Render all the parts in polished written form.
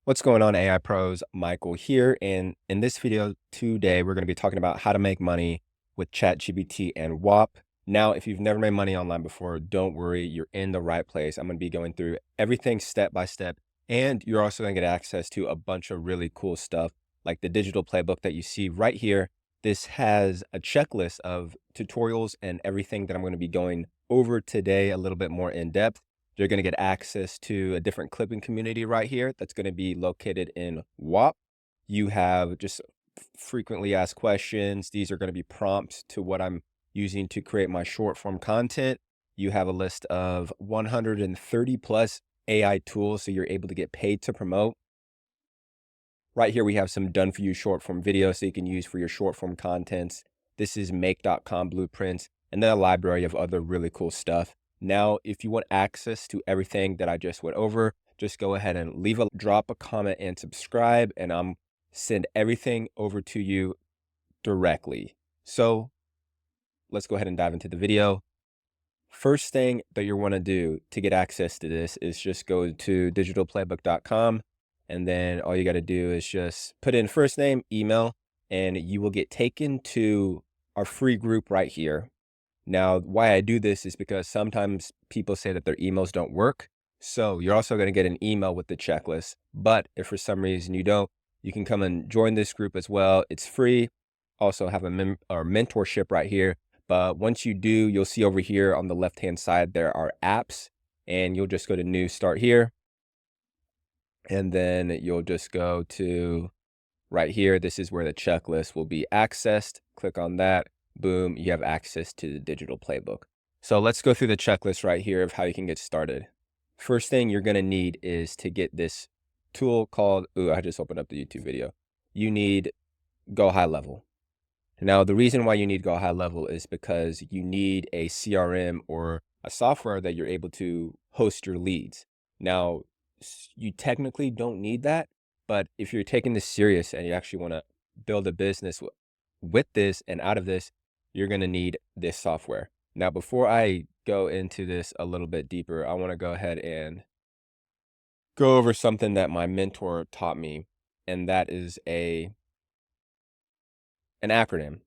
What's going on, AI pros? Michael here. And in this video today, we're going to be talking about how to make money with ChatGPT and WAP. Now, if you've never made money online before, don't worry, you're in the right place. I'm going to be going through everything step by step. And you're also going to get access to a bunch of really cool stuff like the digital playbook that you see right here. This has a checklist of tutorials and everything that I'm going to be going over today a little bit more in depth. You're going to get access to a different clipping community right here that's going to be located in WAP. You have just frequently asked questions. These are going to be prompts to what I'm using to create my short form content. You have a list of 130 plus AI tools so you're able to get paid to promote. Right here, we have some done for you short form videos so you can use for your short form contents. This is make.com blueprints, and then a library of other really cool stuff. Now, if you want access to everything that I just went over, just go ahead and drop a comment and subscribe, and I'm send everything over to you directly. So let's go ahead and dive into the video. First thing that you want to do to get access to this is just go to digitalplaybook.com. And then all you got to do is just put in first name, email, and you will get taken to our free group right here. Now, why I do this is because sometimes people say that their emails don't work. So you're also going to get an email with the checklist. But if for some reason you don't, you can come and join this group as well. It's free. Also have a mentorship right here. But once you do, you'll see over here on the left-hand side, there are apps, and you'll just go to new, start here. And then you'll just go to right here. This is where the checklist will be accessed. Click on that. Boom, you have access to the digital playbook. So let's go through the checklist right here of how you can get started. First thing you're going to need is to get this tool called, I just opened up the YouTube video. You need Go High Level. Now, the reason why you need Go High Level is because you need a CRM or a software that you're able to host your leads. Now, you technically don't need that, but if you're taking this serious and you actually want to build a business with this and out of this, you're going to need this software. Now, before I go into this a little bit deeper, I want to go ahead and go over something that my mentor taught me, and that is an acronym.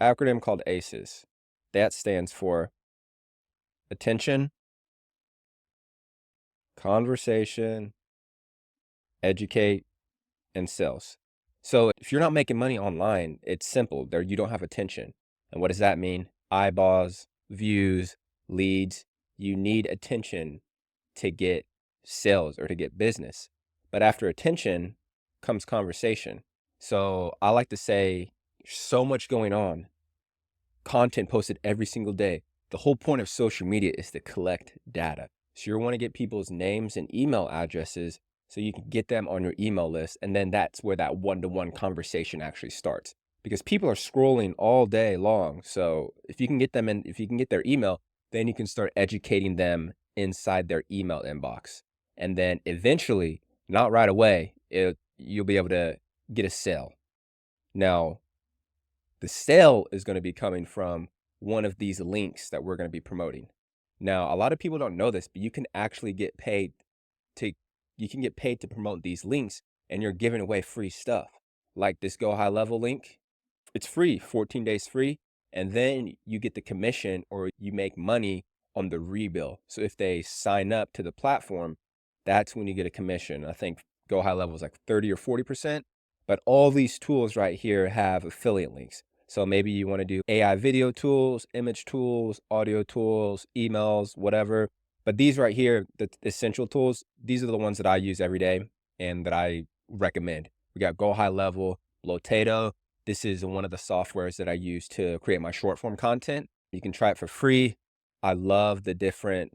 Acronym called ACEs. That stands for attention, conversation, educate, and sales. So if you're not making money online, it's simple. There you don't have attention. And what does that mean? Eyeballs, views, leads. You need attention to get sales or to get business. But after attention comes conversation. So I like to say so much going on, content posted every single day. The whole point of social media is to collect data. So you want to get people's names and email addresses so you can get them on your email list. And then that's where that one-to-one conversation actually starts, because people are scrolling all day long. So if you can get them in, if you can get their email, then you can start educating them inside their email inbox. And then eventually, not right away, you'll be able to get a sale. Now, the sale is going to be coming from one of these links that we're going to be promoting. Now, a lot of people don't know this, but you can actually get paid to promote these links, and you're giving away free stuff. Like this Go High Level link. It's free, 14 days free, and then you get the commission or you make money on the rebill. So if they sign up to the platform, that's when you get a commission. I think Go High Level is like 30 or 40%, but all these tools right here have affiliate links. So maybe you want to do AI video tools, image tools, audio tools, emails, whatever. But these right here, the essential tools, these are the ones that I use every day and that I recommend. We got Go High Level, Blotato. This is one of the softwares that I use to create my short form content. You can try it for free. I love the different,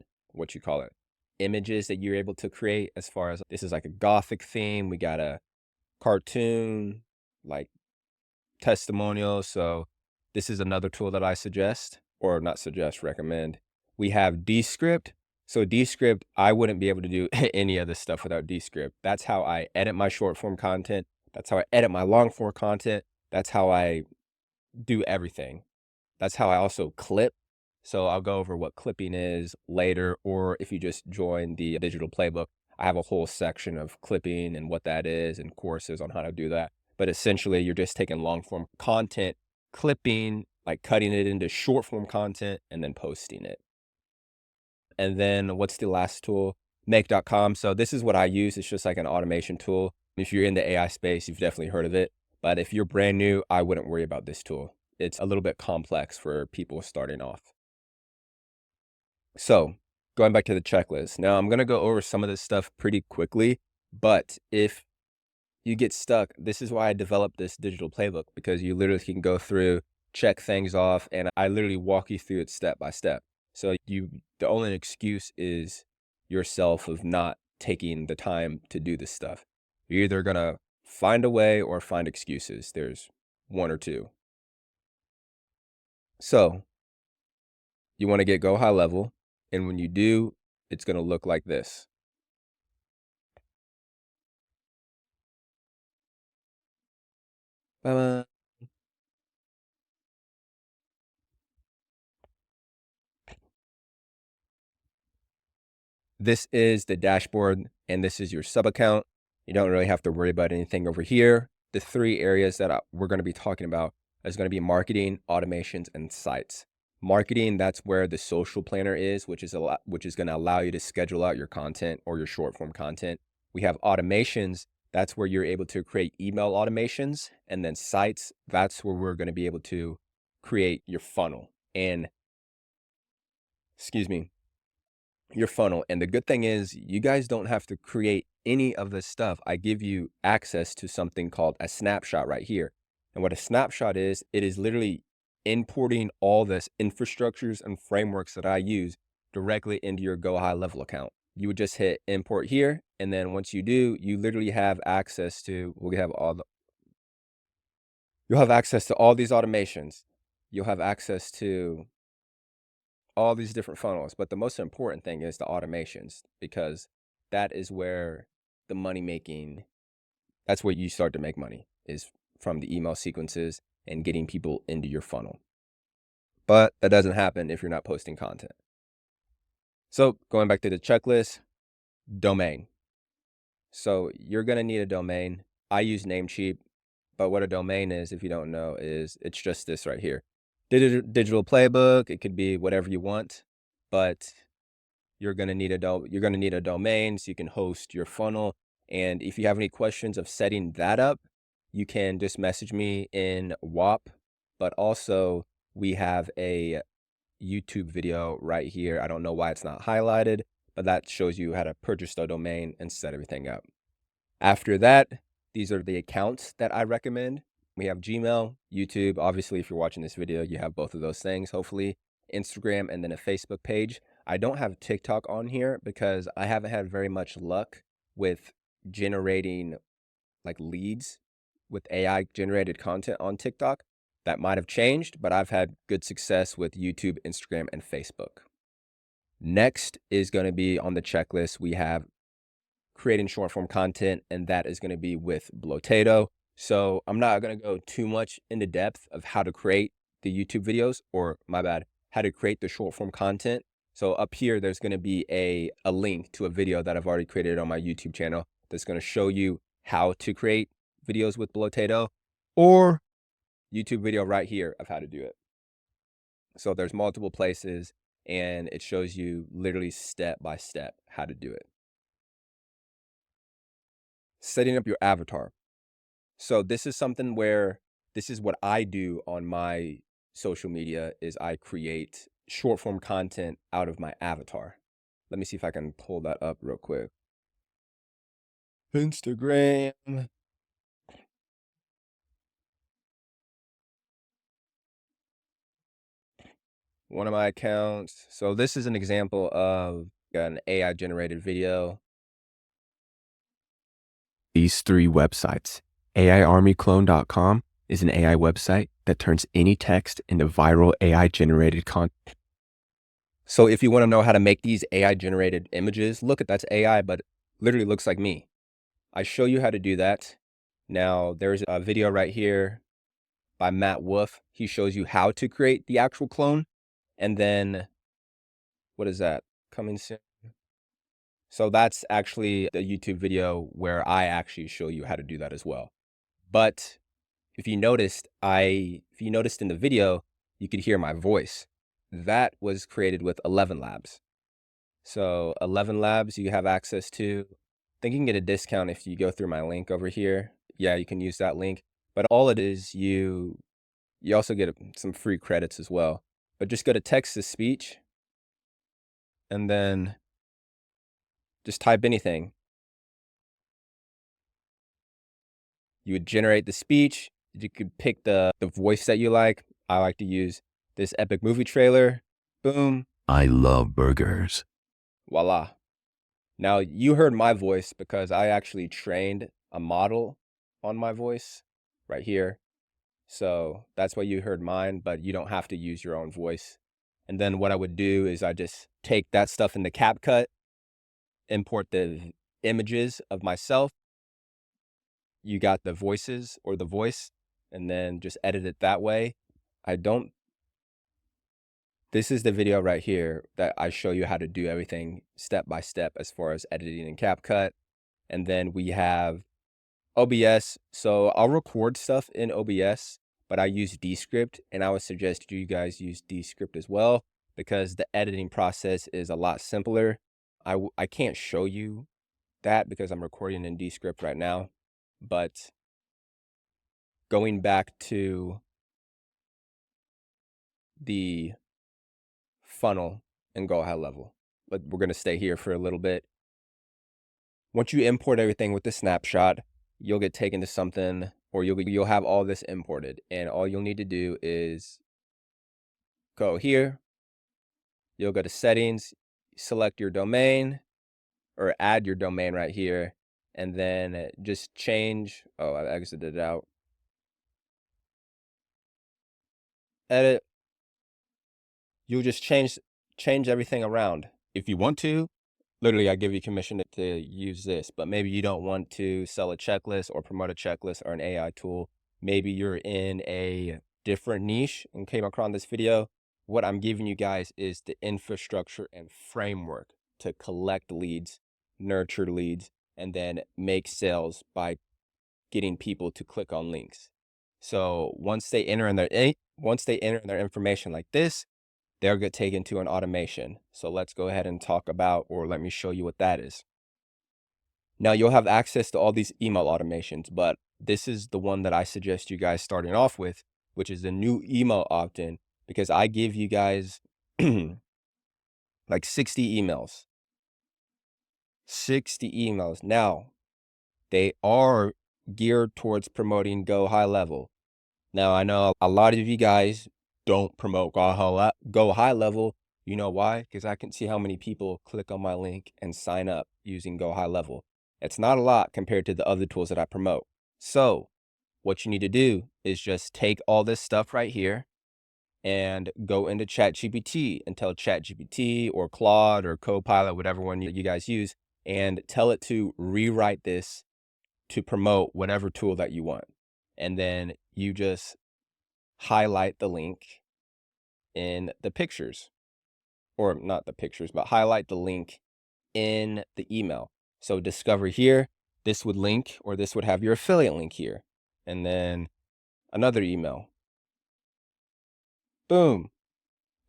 images that you're able to create, as far as this is like a Gothic theme. We got a cartoon, like testimonial. So this is another tool that I recommend. We have Descript. So Descript, I wouldn't be able to do any of this stuff without Descript. That's how I edit my short form content. That's how I edit my long form content. That's how I do everything. That's how I also clip. So I'll go over what clipping is later, or if you just join the digital playbook, I have a whole section of clipping and what that is and courses on how to do that. But essentially, you're just taking long form content, clipping, like cutting it into short form content, and then posting it. And then what's the last tool? Make.com. So this is what I use. It's just like an automation tool. If you're in the AI space, you've definitely heard of it. But if you're brand new, I wouldn't worry about this tool. It's a little bit complex for people starting off. So going back to the checklist. Now I'm going to go over some of this stuff pretty quickly, but if you get stuck, this is why I developed this digital playbook, because you literally can go through, check things off, and I literally walk you through it step by step. So the only excuse is yourself of not taking the time to do this stuff. You're either going to find a way or find excuses. There's one or two. So you want to get go high level. And when you do, it's going to look like this. Ba-ba. This is the dashboard, and this is your sub account. You don't really have to worry about anything over here. The three areas that we're going to be talking about is going to be marketing, automations, and sites. Marketing, that's where the social planner is, which is going to allow you to schedule out your content or your short form content. We have automations. That's where you're able to create email automations, and then sites. That's where we're going to be able to create your funnel and, excuse me, your funnel. And the good thing is you guys don't have to create any of this stuff. I give you access to something called a snapshot right here. And what a snapshot is, it is literally importing all this infrastructures and frameworks that I use directly into your Go High Level account. You would just hit import here. And then once you do, you literally have access to, you'll have access to all these automations. You'll have access to all these different funnels. But the most important thing is the automations, because that is where the money making, that's where you start to make money, is from the email sequences and getting people into your funnel. But that doesn't happen if you're not posting content. So going back to the checklist, domain. So you're going to need a domain. I use Namecheap, but what a domain is, if you don't know, is it's just this right here. Digital playbook. It could be whatever you want, but you're going to need a domain so you can host your funnel. And if you have any questions of setting that up, you can just message me in WAP. But also, we have a YouTube video right here. I don't know why it's not highlighted, but that shows you how to purchase the domain and set everything up. After that, these are the accounts that I recommend. We have Gmail, YouTube. Obviously, if you're watching this video, you have both of those things, hopefully. Instagram, and then a Facebook page. I don't have TikTok on here because I haven't had very much luck with generating like leads with AI generated content on TikTok. That might have changed, but I've had good success with YouTube, Instagram, and Facebook. Next is going to be on the checklist. We have creating short form content, and that is going to be with Blotato. So I'm not going to go too much into depth of how to create the YouTube videos, or my bad, how to create the short form content. So up here, there's going to be a link to a video that I've already created on my YouTube channel that's going to show you how to create videos with Blotato, or YouTube video right here of how to do it. So there's multiple places, and it shows you literally step by step how to do it. Setting up your avatar. So this is something where this is what I do on my social media, is I create short form content out of my avatar. Let me see if I can pull that up real quick. Instagram. One of my accounts. So this is an example of an AI generated video. These three websites. AIArmyClone.com is an AI website that turns any text into viral AI generated content. So if you want to know how to make these AI generated images, look at that's AI, but literally looks like me. I show you how to do that. Now there's a video right here by Matt Wolf. He shows you how to create the actual clone. And then what is that? Coming soon. So that's actually the YouTube video where I actually show you how to do that as well. But if you noticed in the video, you could hear my voice. That was created with 11 Labs. So 11 Labs you have access to. I think you can get a discount if you go through my link over here. Yeah, you can use that link. But all it is, you also get some free credits as well. But just go to text to speech and then just type anything. You would generate the speech. You could pick the voice that you like. I like to use this epic movie trailer. Boom. I love burgers. Voila. Now you heard my voice because I actually trained a model on my voice right here. So that's why you heard mine, but you don't have to use your own voice. And then what I would do is I just take that stuff in the CapCut, import the images of myself. You got the voices or the voice, and then just edit it that way. This is the video right here that I show you how to do everything step by step as far as editing in CapCut. And then we have OBS. So I'll record stuff in OBS, but I use Descript, and I would suggest you guys use Descript as well because the editing process is a lot simpler. I can't show you that because I'm recording in Descript right now, but going back to the funnel and go high level, but we're going to stay here for a little bit. Once you import everything with the snapshot, you'll get taken to something, or you'll have all this imported, and all you'll need to do is go here. You'll go to settings, select your domain, or add your domain right here, and then just change. Oh, I exited it out. Edit. You'll just change everything around. If you want to, literally I give you commission to use this, but maybe you don't want to sell a checklist or promote a checklist or an AI tool. Maybe you're in a different niche and came across this video. What I'm giving you guys is the infrastructure and framework to collect leads, nurture leads, and then make sales by getting people to click on links. So once they enter in their information like this, they'll get taken to an automation. So let's go ahead and talk about, or let me show you what that is. Now you'll have access to all these email automations, but this is the one that I suggest you guys starting off with, which is the new email opt-in, because I give you guys like 60 emails. 60 emails. Now, they are geared towards promoting Go High Level. Now, I know a lot of you guys don't promote Go High Level. You know why? Because I can see how many people click on my link and sign up using Go High Level. It's not a lot compared to the other tools that I promote. So what you need to do is just take all this stuff right here and go into ChatGPT and tell ChatGPT or Claude or Copilot, whatever one you guys use, and tell it to rewrite this to promote whatever tool that you want. And then you just highlight the link in the pictures, or not the pictures, but highlight the link in the email. So discover here, this would link, or this would have your affiliate link here. And then another email. Boom.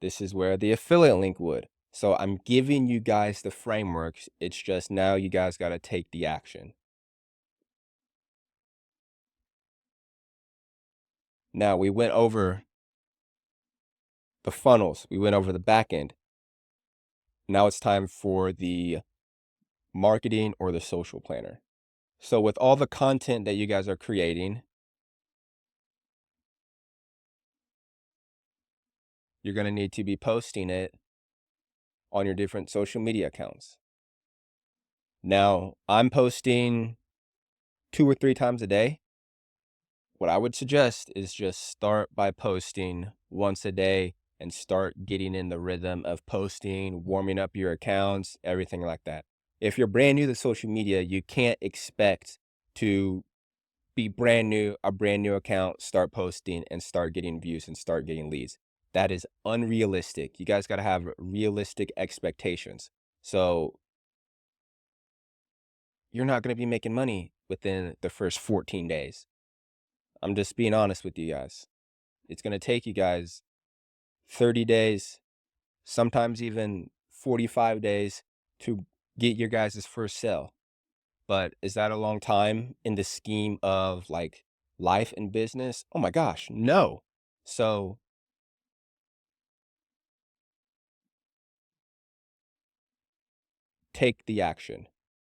This is where the affiliate link would. So I'm giving you guys the frameworks. It's just now you guys got to take the action. Now we went over the funnels. We went over the back end. Now it's time for the marketing or the social planner. So with all the content that you guys are creating, you're going to need to be posting it on your different social media accounts. Now, I'm posting 2 or 3 times a day. What I would suggest is just start by posting once a day and start getting in the rhythm of posting, warming up your accounts, everything like that. If you're brand new to social media, you can't expect to be a brand new account, start posting and start getting views and start getting leads. That is unrealistic. You guys got to have realistic expectations. So you're not going to be making money within the first 14 days. I'm just being honest with you guys. It's going to take you guys 30 days, sometimes even 45 days to get your guys' first sale. But is that a long time in the scheme of like life and business? Oh my gosh, no. So take the action.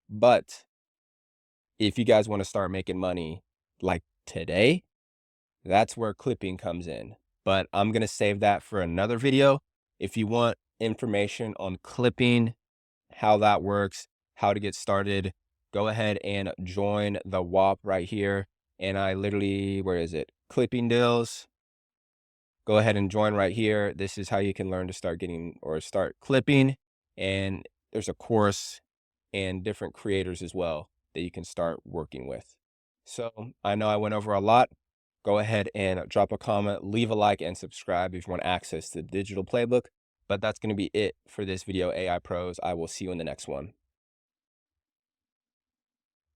But if you guys want to start making money like today, that's where clipping comes in. But I'm going to save that for another video. If you want information on clipping, how that works, how to get started, go ahead and join the WAP right here. And I literally, where is it? Clipping deals. Go ahead and join right here. This is how you can learn to start getting or start clipping. And there's a course and different creators as well that you can start working with. So I know I went over a lot. Go ahead and drop a comment, leave a like, and subscribe if you want access to the digital playbook. But that's going to be it for this video, AI Pros. I will see you in the next one.